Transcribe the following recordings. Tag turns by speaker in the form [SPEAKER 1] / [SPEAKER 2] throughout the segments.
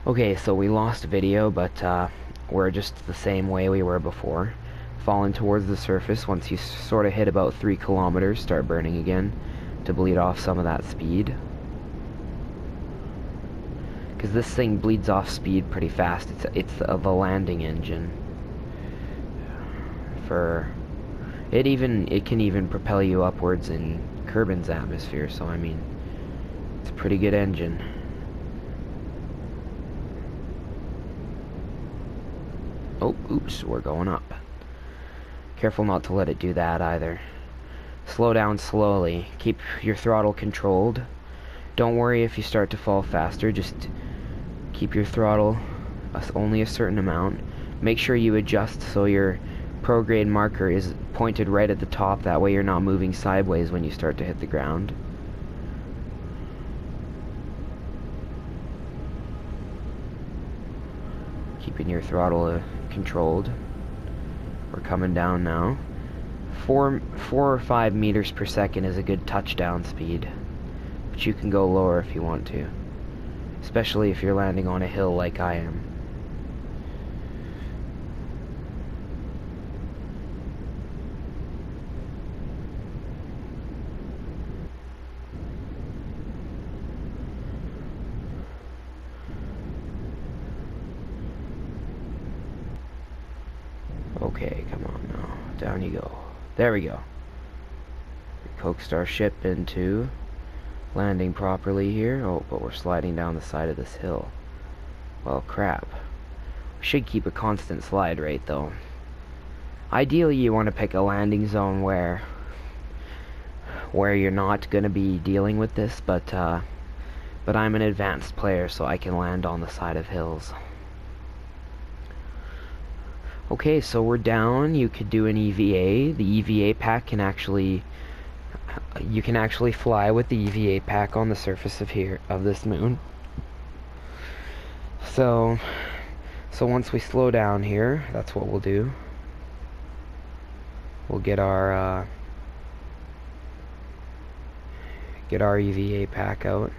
[SPEAKER 1] Okay, so we lost video, but we're just the same way we were before. Falling towards the surface. Once you sort of hit about 3 kilometers, start burning again to bleed off some of that speed. Because this thing bleeds off speed pretty fast. It's the landing engine. It can even propel you upwards in Kerbin's atmosphere. So I mean, it's a pretty good engine. Oh, oops, we're going up. Careful not to let it do that either. Slow down slowly. Keep your throttle controlled. Don't worry if you start to fall faster. Just keep your throttle only a certain amount. Make sure you adjust so your prograde marker is pointed right at the top. That way you're not moving sideways when you start to hit the ground. Keeping your throttle controlled. We're coming down now. 4 or 5 meters per second is a good touchdown speed, but you can go lower if you want to, especially if you're landing on a hill like I am. Okay, come on now. Down you go. There we go. We coaxed our ship into landing properly here. Oh, but we're sliding down the side of this hill. Well, crap. We should keep a constant slide rate, though. Ideally, you want to pick a landing zone where you're not going to be dealing with this, but I'm an advanced player, so I can land on the side of hills. Okay, so we're down. You could do an EVA. The EVA pack can actually... You can actually fly with the EVA pack on the surface of this moon. So once we slow down here, that's what we'll do. We'll get our EVA pack out,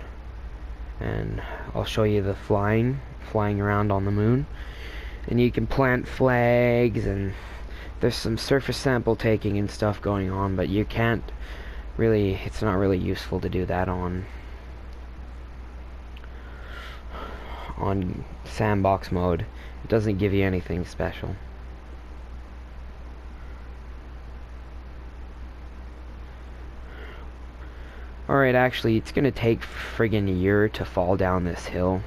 [SPEAKER 1] and I'll show you the flying around on the moon. And you can plant flags, and there's some surface sample taking and stuff going on, but you can't really, it's not really useful to do that on sandbox mode. It doesn't give you anything special. Alright, actually, it's gonna take friggin' a year to fall down this hill.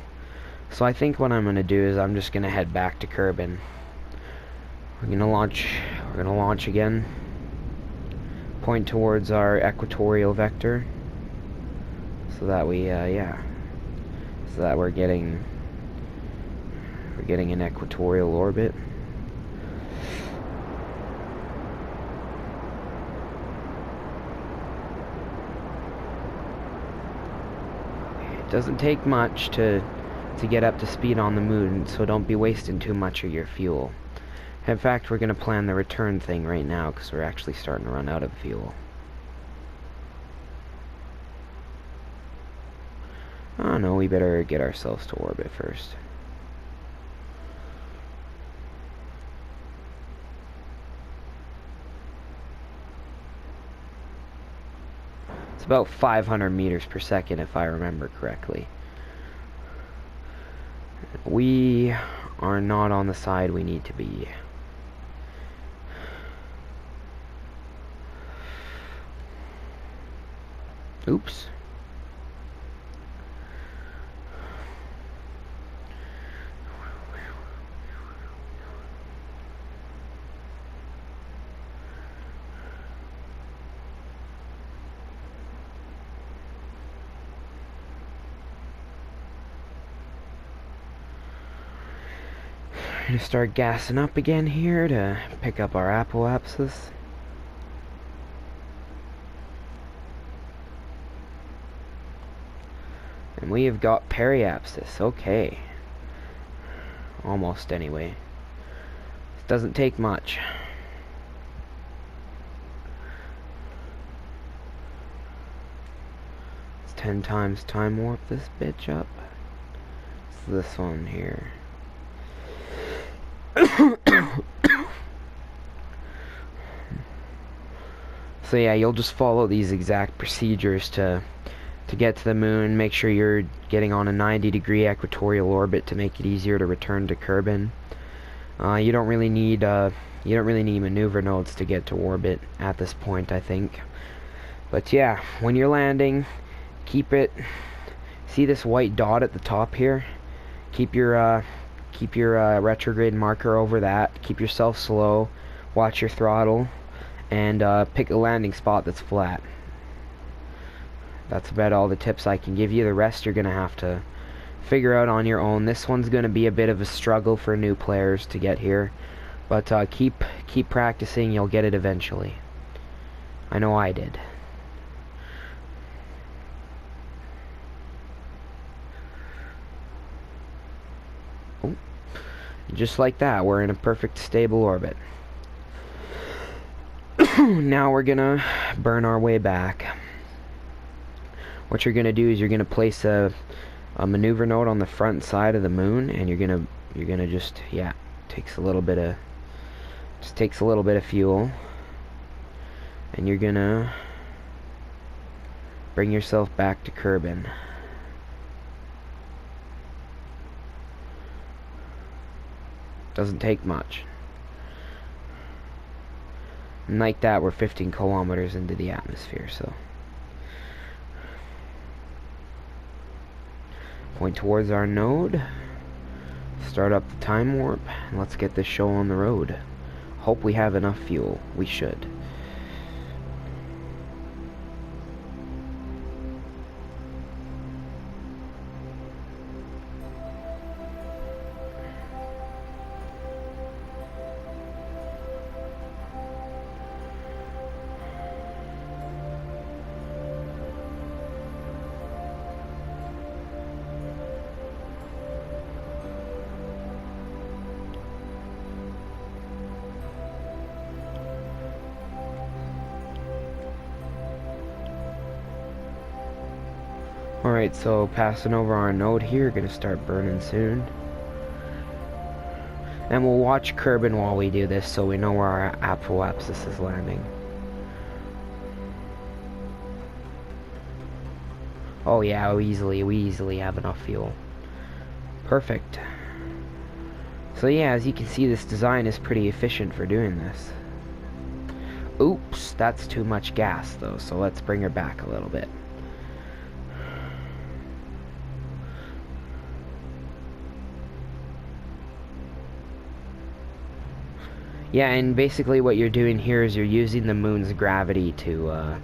[SPEAKER 1] So I think what I'm gonna do is I'm just gonna head back to Kerbin. We're gonna launch again. Point towards our equatorial vector. So that we so that we're getting an equatorial orbit. It doesn't take much to get up to speed on the moon, so don't be wasting too much of your fuel. In fact, we're going to plan the return thing right now, because we're actually starting to run out of fuel. Oh no, we better get ourselves to orbit first. It's about 500 meters per second, if I remember correctly. We are not on the side we need to be. Oops. We're gonna start gassing up again here to pick up our apoapsis. And we have got periapsis. Okay. Almost, anyway. It doesn't take much. Let's 10 times time warp this bitch up. this one here. So yeah, you'll just follow these exact procedures to get to the moon. Make sure you're getting on a 90-degree equatorial orbit to make it easier to return to Kerbin. You don't really need maneuver nodes to get to orbit at this point, I think. But yeah, when you're landing, see this white dot at the top here? Keep your retrograde marker over that. Keep yourself slow. Watch your throttle. And pick a landing spot that's flat. That's about all the tips I can give you. The rest you're going to have to figure out on your own. This one's going to be a bit of a struggle for new players to get here. But keep practicing. You'll get it eventually. I know I did. Oh. Just like that, we're in a perfect stable orbit. Now we're gonna burn our way back. What you're gonna do is you're gonna place a maneuver node on the front side of the moon, and you're gonna just takes a little bit of fuel, and you're gonna bring yourself back to Kerbin. Doesn't take much. And like that, we're 15 kilometers into the atmosphere, so point towards our node, start up the time warp, and let's get this show on the road. Hope we have enough fuel. We should. Alright, so passing over our node here, gonna start burning soon. And we'll watch Kerbin while we do this so we know where our apoapsis is landing. Oh yeah, we easily have enough fuel. Perfect. So yeah, as you can see, this design is pretty efficient for doing this. Oops, that's too much gas though, so let's bring her back a little bit. Yeah, and basically what you're doing here is you're using the moon's gravity to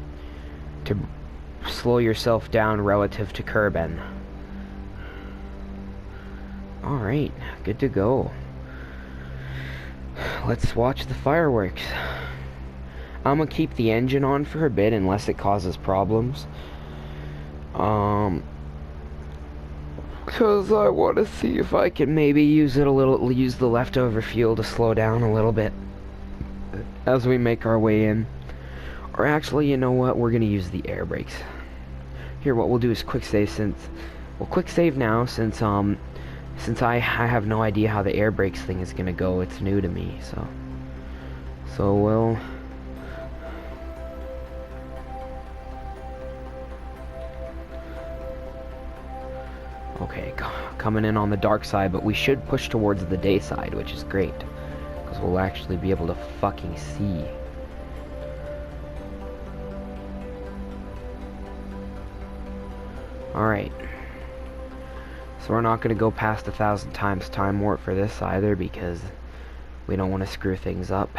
[SPEAKER 1] slow yourself down relative to Kerbin. Alright, good to go. Let's watch the fireworks. I'm gonna keep the engine on for a bit unless it causes problems. Because I want to see if I can maybe use the leftover fuel to slow down a little bit as we make our way in. Or actually, you know what? We're going to use the air brakes. Here, what we'll do is quick save now since I have no idea how the air brakes thing is going to go. It's new to me, so we'll... Okay, coming in on the dark side, but we should push towards the day side, which is great. Because we'll actually be able to fucking see. Alright. So we're not going to go past 1,000 times time warp for this either, because we don't want to screw things up.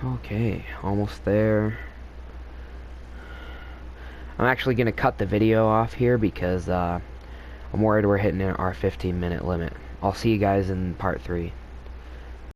[SPEAKER 1] Okay, almost there. I'm actually going to cut the video off here because I'm worried we're hitting our 15-minute limit. I'll see you guys in part 3.